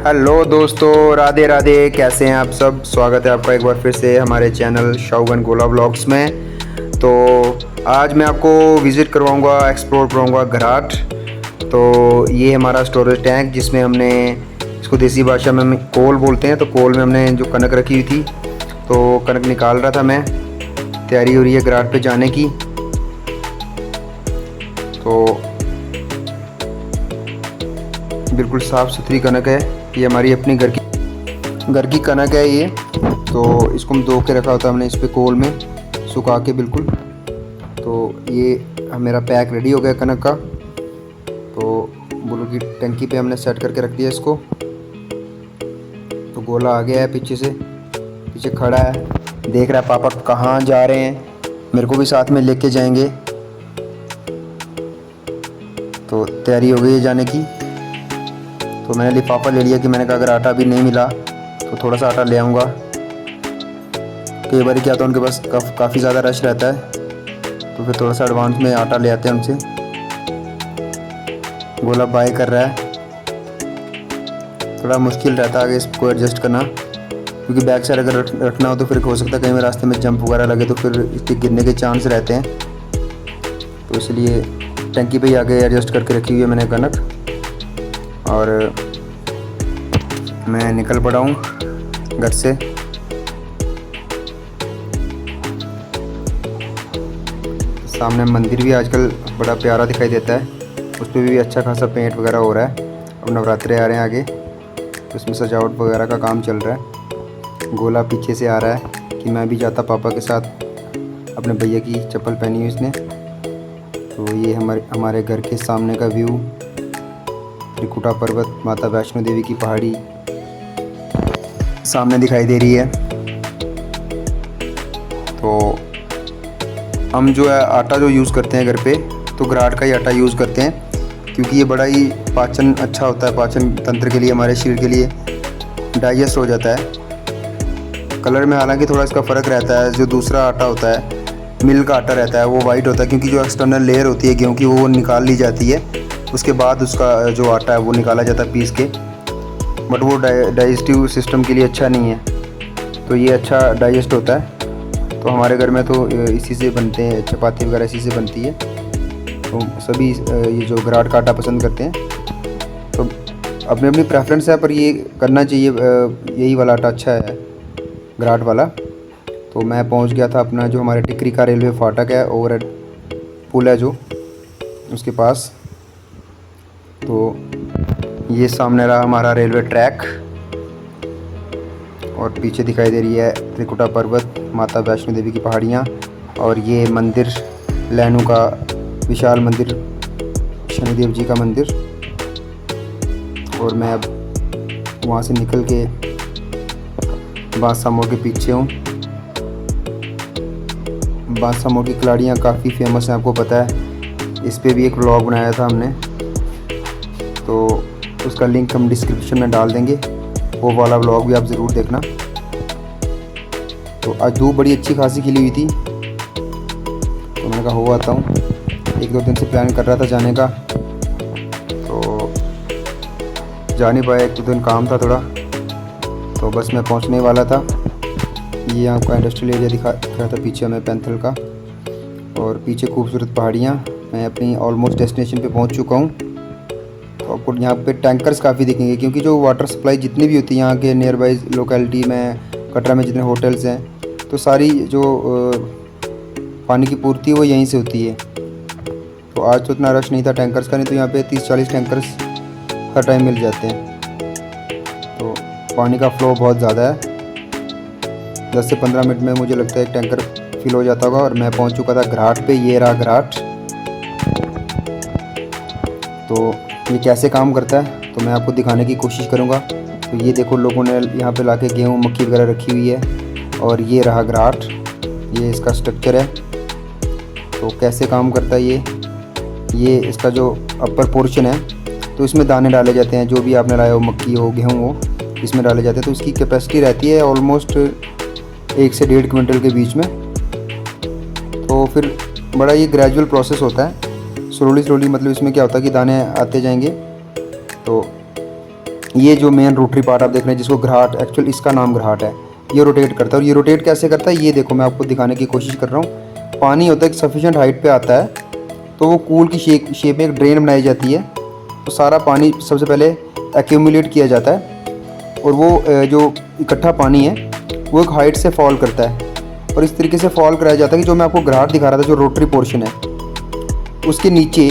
Hello दोस्तों, राधे राधे। कैसे हैं आप सब? स्वागत है आपका एक बार फिर से हमारे चैनल शाओगन गोला ब्लॉग्स में। तो आज मैं आपको विज़िट करवाऊंगा, एक्सप्लोर कराऊंगा घराट। तो ये हमारा स्टोरेज टैंक जिसमें हमने इसको देसी भाषा में हम कोल बोलते हैं। तो कोल में हमने जो कनक रखी हुई थी, तो कनक निकाल रहा था मैं। तैयारी हो रही है घराट पे जाने की। तो बिल्कुल साफ़ सुथरी कनक है। ये हमारी अपनी घर की कनक है ये। तो इसको हम धो के रखा होता है हमने इस पे कोल में सुखा के बिल्कुल। तो ये मेरा पैक रेडी हो गया कनक का। तो बोलो की टंकी पे हमने सेट करके रख दिया इसको। तो गोला आ गया है पीछे खड़ा है, देख रहा है पापा कहाँ जा रहे हैं, मेरे को भी साथ में लेके जाएंगे। तो तैयारी हो गई है जाने की। तो मैंने लिफाफा ले लिया कि मैंने कहा अगर आटा भी नहीं मिला तो थोड़ा सा आटा ले आऊँगा। कई बार क्या तो उनके पास काफ़ी ज़्यादा रश रहता है, तो फिर थोड़ा सा एडवांस में आटा ले आते हैं उनसे। गोला बाय कर रहा है। थोड़ा मुश्किल रहता है आगे इसको एडजस्ट करना, क्योंकि बैक साइड अगर रखना हो तो फिर हो सकता है कहीं में रास्ते में जंप वगैरह लगे तो फिर इसके गिरने के चांस रहते हैं। तो इसलिए टंकी पे ही आगे एडजस्ट करके रखी हुई है मैंने कनक। और मैं निकल पड़ा हूँ घर से। सामने मंदिर भी आजकल बड़ा प्यारा दिखाई देता है, उस पर भी अच्छा खासा पेंट वगैरह हो रहा है। अब नवरात्रे आ रहे हैं आगे, तो उसमें सजावट वगैरह का काम चल रहा है। गोला पीछे से आ रहा है कि मैं भी जाता पापा के साथ। अपने भैया की चप्पल पहनी हुई इसने। तो ये हमारे घर के सामने का व्यू, त्रिकुटा पर्वत, माता वैष्णो देवी की पहाड़ी सामने दिखाई दे रही है। तो हम जो है आटा जो यूज़ करते हैं घर पे, तो घराट का ही आटा यूज़ करते हैं, क्योंकि ये बड़ा ही पाचन अच्छा होता है, पाचन तंत्र के लिए, हमारे शरीर के लिए डाइजेस्ट हो जाता है। कलर में हालांकि थोड़ा इसका फ़र्क रहता है। जो दूसरा आटा होता है, मिल का आटा रहता है, वो वाइट होता है, क्योंकि जो एक्सटर्नल लेयर होती है गेहूँ की वो निकाल ली जाती है। उसके बाद उसका जो आटा है वो निकाला जाता है पीस के। बट वो डाइजेस्टिव सिस्टम के लिए अच्छा नहीं है। तो ये अच्छा डाइजेस्ट होता है। तो हमारे घर में तो इसी से बनते हैं, चपाती वगैरह इसी से बनती है। तो सभी ये जो घराट का आटा पसंद करते हैं। तो अपनी अपनी प्रेफरेंस है, पर ये करना चाहिए। यही वाला आटा अच्छा है, घराट वाला। तो मैं पहुंच गया था अपना जो हमारे टिकरी का रेलवे फाटक है, ओवरहेड पुल है जो, उसके पास। तो ये सामने रहा हमारा रेलवे ट्रैक, और पीछे दिखाई दे रही है त्रिकुटा पर्वत, माता वैष्णो देवी की पहाड़ियाँ, और ये मंदिर लैनू का विशाल मंदिर, शनिदेव जी का मंदिर। और मैं अब वहाँ से निकल के बादशाह मोड़ के पीछे हूँ। बादशाह मोड़ की कलाड़ियाँ काफ़ी फेमस हैं, आपको पता है। इस पे भी एक व्लॉग बनाया था हमने, तो उसका लिंक हम डिस्क्रिप्शन में डाल देंगे। वो वाला व्लॉग भी आप ज़रूर देखना। तो आज धूप बड़ी अच्छी खासी खिली हुई थी, तो मैंने कहा हो आता हूँ। 1-2 दिन से प्लान कर रहा था जाने का, तो जा नहीं पाया। 1-2 दिन काम था थोड़ा, तो बस मैं पहुँचने वाला था। ये यहाँ का इंडस्ट्रियल एरिया दिखा रहा था पीछे हमें, पैंथल का, और पीछे खूबसूरत पहाड़ियाँ। मैं अपनी ऑलमोस्ट डेस्टिनेशन पे पहुँच चुका हूँ। तो आपको यहाँ पे टैंकर्स काफ़ी दिखेंगे, क्योंकि जो वाटर सप्लाई जितनी भी होती है यहाँ के नियर बाई लोकेलिटी में, कटरा में जितने होटल्स हैं, तो सारी जो पानी की पूर्ति वो यहीं से होती है। तो आज तो इतना रश नहीं था टैंकर्स का, नहीं तो यहाँ पे 30-40 टैंकर्स हर टाइम मिल जाते हैं। तो पानी का फ्लो बहुत ज़्यादा है। 10 से 15 मिनट में मुझे लगता है एक टैंकर फिल हो जाता होगा। और मैं पहुँच चुका था घराट पे। ये रहा घराट। तो ये कैसे काम करता है तो मैं आपको दिखाने की कोशिश करूँगा। तो ये देखो, लोगों ने यहाँ पे लाके गेहूँ मक्की वगैरह रखी हुई है। और ये रहा घराट, ये इसका स्ट्रक्चर है। तो कैसे काम करता है ये इसका जो अपर पोर्शन है, तो इसमें दाने डाले जाते हैं। जो भी आपने लाया हो, मक्की हो, गेहूँ हो, इसमें डाले जाते हैं। तो इसकी कैपेसिटी रहती है ऑलमोस्ट 1 से 1.5 क्विंटल के बीच में। तो फिर बड़ा ये ग्रेजुअल प्रोसेस होता है, स्लोली मतलब इसमें क्या होता है कि दाने आते जाएंगे। तो ये जो मेन रोटरी पार्ट आप देख रहे हैं जिसको घराट, एक्चुअल इसका नाम घराट है, ये रोटेट करता है। और ये रोटेट कैसे करता है ये देखो, मैं आपको दिखाने की कोशिश कर रहा हूँ। पानी होता है एक सफिशेंट हाइट पे आता है, तो वो कूल की शेप में एक ड्रेन बनाई जाती है। तो सारा पानी सबसे पहले एक्यूमुलेट किया जाता है और वो जो इकट्ठा पानी है वो एक हाइट से फॉल करता है। और इस तरीके से फॉल कराया जाता है कि जो मैं आपको घराट दिखा रहा था, जो रोटरी पोर्शन है, उसके नीचे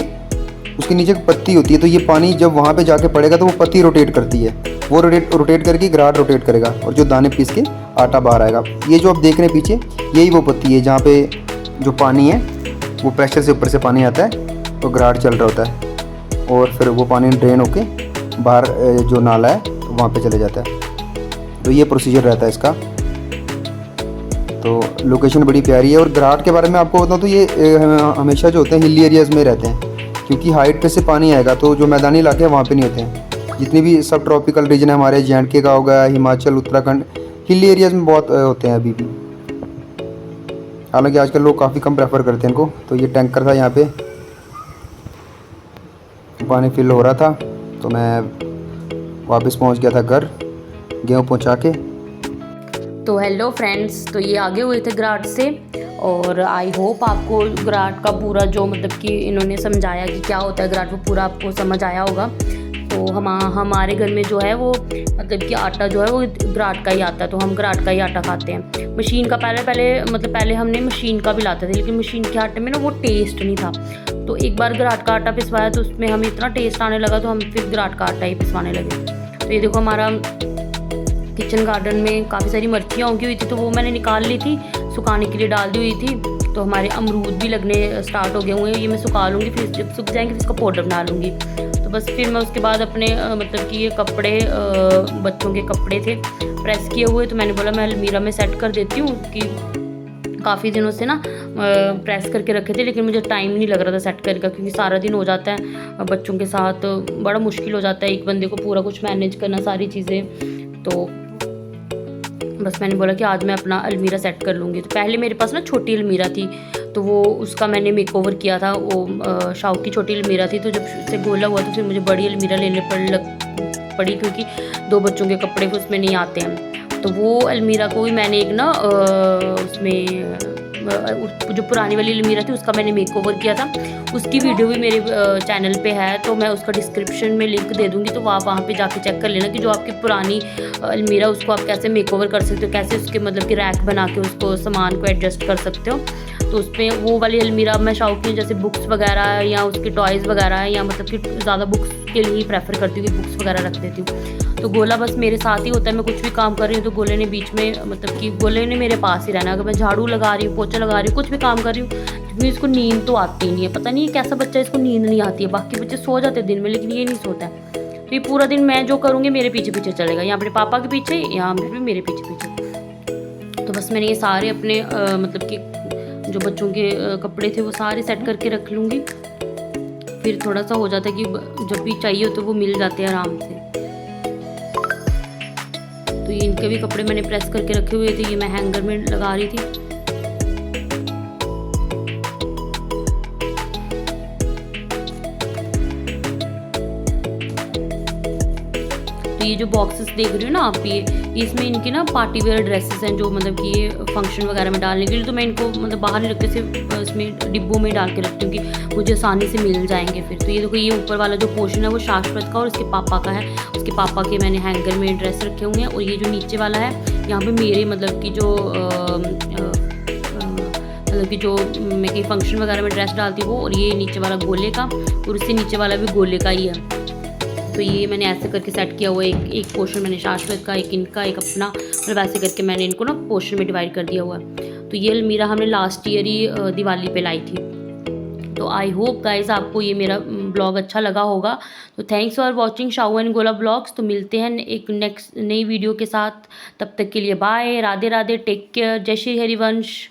एक पत्ती होती है। तो ये पानी जब वहाँ पे जाके पड़ेगा तो वो पत्ती रोटेट करती है, वो रोटेट करके घराट रोटेट करेगा और जो दाने पीस के आटा बाहर आएगा। ये जो आप देख रहे हैं पीछे, यही वो पत्ती है जहाँ पे जो पानी है वो प्रेशर से ऊपर से पानी आता है तो घराट चल रहा होता है और फिर वो पानी ड्रेन होके बाहर जो नाला है तो वहाँ पे चले जाता है। तो ये प्रोसीजर रहता है इसका। तो लोकेशन बड़ी प्यारी है। और घराट के बारे में आपको बताऊँ तो ये हमेशा जो होते हैं हिली एरियाज़ में रहते हैं, क्योंकि हाइट पे से पानी आएगा तो जो मैदानी इलाके हैं वहाँ पे नहीं होते हैं। जितनी भी सब ट्रॉपिकल रीजन है हमारे, जे&के का हो गया, हिमाचल, उत्तराखंड, हिली एरियाज़ में बहुत होते हैं अभी भी। हालांकि आजकल लोग काफ़ी कम प्रेफर करते हैं इनको। तो ये टैंकर था, यहाँ पे पानी फिल हो रहा था तो मैं वापस पहुँच गया था घर गेहूँ पहुँचा के। तो हेलो फ्रेंड्स, तो ये आगे हुए थे घराट से और आई होप आपको घराट का पूरा जो मतलब कि इन्होंने समझाया कि क्या होता है घराट, वो पूरा आपको समझ आया होगा। तो हमारे घर में जो है वो मतलब कि आटा जो है वो घराट का ही आता है, तो हम घराट का ही आटा खाते हैं। मशीन का पहले हमने मशीन का भी लाते थे, लेकिन मशीन के आटे में ना वो टेस्ट नहीं था। तो एक बार घराट का आटा पिसवाया तो उसमें हमें इतना टेस्ट आने लगा तो हम फिर घराट का आटा ही पिसवाने लगे। तो ये देखो, हमारा किचन गार्डन में काफ़ी सारी मिर्चियाँ उगी हुई थी, तो वो मैंने निकाल ली थी, सुखाने के लिए डाल दी हुई थी। तो हमारे अमरूद भी लगने स्टार्ट हो गए हुए हैं, ये मैं सुखा लूँगी, फिर जब सूख जाएंगे फिर इसका पाउडर बना लूँगी। तो बस फिर मैं उसके बाद अपने मतलब कि ये कपड़े बच्चों के कपड़े थे प्रेस किए हुए, तो मैंने बोला मैं अलमीरा में सेट कर देती हूँ कि काफ़ी दिनों से ना प्रेस करके रखे थे, लेकिन मुझे टाइम नहीं लग रहा था सेट करके, क्योंकि सारा दिन हो जाता है बच्चों के साथ, बड़ा मुश्किल हो जाता है एक बंदे को पूरा कुछ मैनेज करना सारी चीज़ें। तो बस मैंने बोला कि आज मैं अपना अलमीरा सेट कर लूँगी। तो पहले मेरे पास ना छोटी अलमीरा थी, तो वो उसका मैंने मेकओवर किया था। वो शाउक की छोटी अलमीरा थी, तो जब से गोला हुआ तो फिर मुझे बड़ी अलमीरा लेने पड़ी, क्योंकि 2 बच्चों के कपड़े उसमें नहीं आते हैं। तो वो अलमीरा को भी मैंने एक ना उसमें जो पुरानी वाली अलमीरा थी उसका मैंने मेकओवर किया था। उसकी वीडियो भी मेरे चैनल पे है, तो मैं उसका डिस्क्रिप्शन में लिंक दे दूँगी, तो आप वहाँ पे जाके चेक कर लेना कि जो आपकी पुरानी अलमीरा उसको आप कैसे मेकओवर कर सकते हो, कैसे उसके मतलब कि रैक बना के उसको सामान को एडजस्ट कर सकते हो। तो उसमें वो वाली अलमीरा मैं शौकीन जैसे बुक्स वगैरह या उसके टॉयज़ वगैरह या मतलब कि ज़्यादा बुक्स के लिए ही प्रेफर करती हूँ कि बुक्स वगैरह रख देती हूँ। तो गोला बस मेरे साथ ही होता है, मैं कुछ भी काम कर रही हूँ तो गोले ने बीच में मतलब कि गोले ने मेरे पास ही रहना। अगर मैं झाड़ू लगा रही हूँ, पोछा लगा रही हूँ, कुछ भी काम कर रही हूँ, क्योंकि इसको नींद तो आती नहीं है। पता नहीं कैसा बच्चा, इसको नींद नहीं आती है। बाकी बच्चे सो जाते हैं दिन में, लेकिन ये नहीं सोता है। तो ये पूरा दिन मैं जो करूँगी मेरे पीछे पीछे चलेगा, यहाँ अपने पापा के पीछे, यहाँ पे मेरे पीछे पीछे। तो बस मैंने ये सारे अपने मतलब कि जो बच्चों के कपड़े थे वो सारे सेट करके रख लूँगी। फिर थोड़ा सा हो जाता है कि जब भी चाहिए हो तो वो मिल जाते हैं आराम से। तो ये इनके भी कपड़े मैंने प्रेस करके रखे हुए थे, ये मैं हैंगर में लगा रही थी। ये जो बॉक्सेस देख रही हो ना आप, ये इसमें इनकी ना पार्टी वेयर ड्रेसेस हैं, जो मतलब कि ये फंक्शन वगैरह में डालने के लिए। तो मैं इनको मतलब बाहर नहीं रखती, सिर्फ इसमें डिब्बों में डाल के रखती हूँ कि मुझे आसानी से मिल जाएंगे फिर। तो ये देखो, ये ऊपर वाला जो पोर्शन है वो शाश्वत का और उसके पापा का है। उसके पापा के मैंने हैंगर में ड्रेस रखे हुए हैं। और ये जो नीचे वाला है, यहाँ पर मेरे मतलब कि जो मैं कहीं फंक्शन वगैरह में ड्रेस डालती हूँ वो, और ये नीचे वाला गोले का और उससे नीचे वाला भी गोले का ही है। तो ये मैंने ऐसे करके सेट किया हुआ है। एक पोर्शन मैंने शाश्वत का, एक इनका, एक अपना, और वैसे करके मैंने इनको ना पोर्शन में डिवाइड कर दिया हुआ है। तो ये अलमीरा हमने लास्ट ईयर ही दिवाली पे लाई थी। तो आई होप गाइस आपको ये मेरा ब्लॉग अच्छा लगा होगा। तो thanks for watching Shahu and गोला ब्लॉग्स। तो मिलते हैं एक नेक्स्ट नई वीडियो के साथ, तब तक के लिए bye, Radhe Radhe, take care, जय श्री हरिवंश।